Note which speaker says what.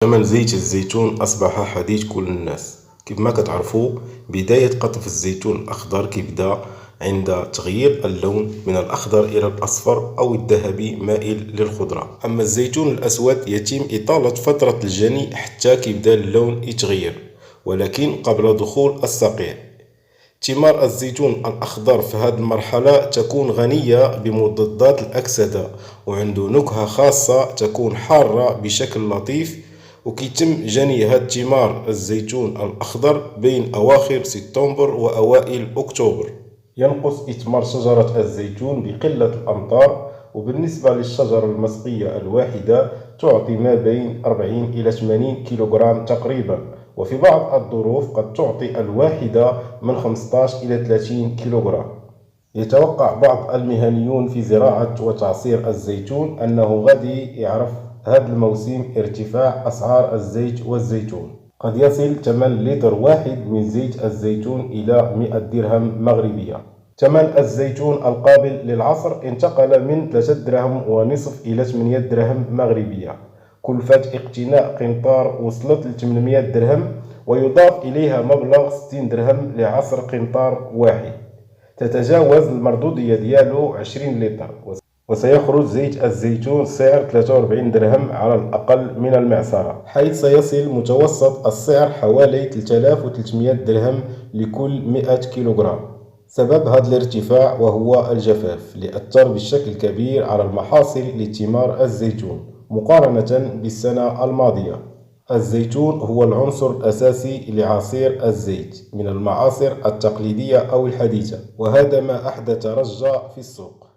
Speaker 1: ثمن زيت الزيتون أصبح حديث كل الناس. كيف ما كتعرفوا، بداية قطف الزيتون الأخضر كيبدا عند تغيير اللون من الأخضر إلى الأصفر أو الذهبي مائل للخضرة. أما الزيتون الأسود يتم إطالة فترة الجني حتى كيبدا اللون يتغير، ولكن قبل دخول الصقيع. ثمار الزيتون الأخضر في هذه المرحلة تكون غنية بمضادات الأكسدة، وعنده نكهة خاصة تكون حارة بشكل لطيف. وكيتم جني هاد ثمار الزيتون الأخضر بين أواخر سبتمبر وأوائل أكتوبر. ينقص إثمار شجرة الزيتون بقلة الأمطار، وبالنسبة للشجرة المسقية الواحدة تعطي ما بين 40 إلى 80 كيلوغرام تقريبا، وفي بعض الظروف قد تعطي الواحدة من 15 إلى 30 كيلوغرام. يتوقع بعض المهنيون في زراعة وتعصير الزيتون أنه غادي يعرف هذا الموسم ارتفاع أسعار الزيت والزيتون. قد يصل ثمن لتر واحد من زيت الزيتون إلى 100 درهم مغربية. ثمن الزيتون القابل للعصر انتقل من 3 درهم ونصف إلى 8 درهم مغربية. كلفة اقتناء قنطار وصلت ل 800 درهم، ويضاف إليها مبلغ 60 درهم لعصر قنطار واحد. تتجاوز المردودية ديالو 20 لتر، وسيخرج زيت الزيتون سعر 43 درهم على الأقل من المعصرة، حيث سيصل متوسط السعر حوالي 3300 درهم لكل 100 كيلوغرام. سبب هذا الارتفاع وهو الجفاف اللي أثر بشكل كبير على المحاصيل لثمار الزيتون مقارنة بالسنة الماضية. الزيتون هو العنصر الأساسي لعصير الزيت من المعاصر التقليدية أو الحديثة، وهذا ما أحدث رجة في السوق.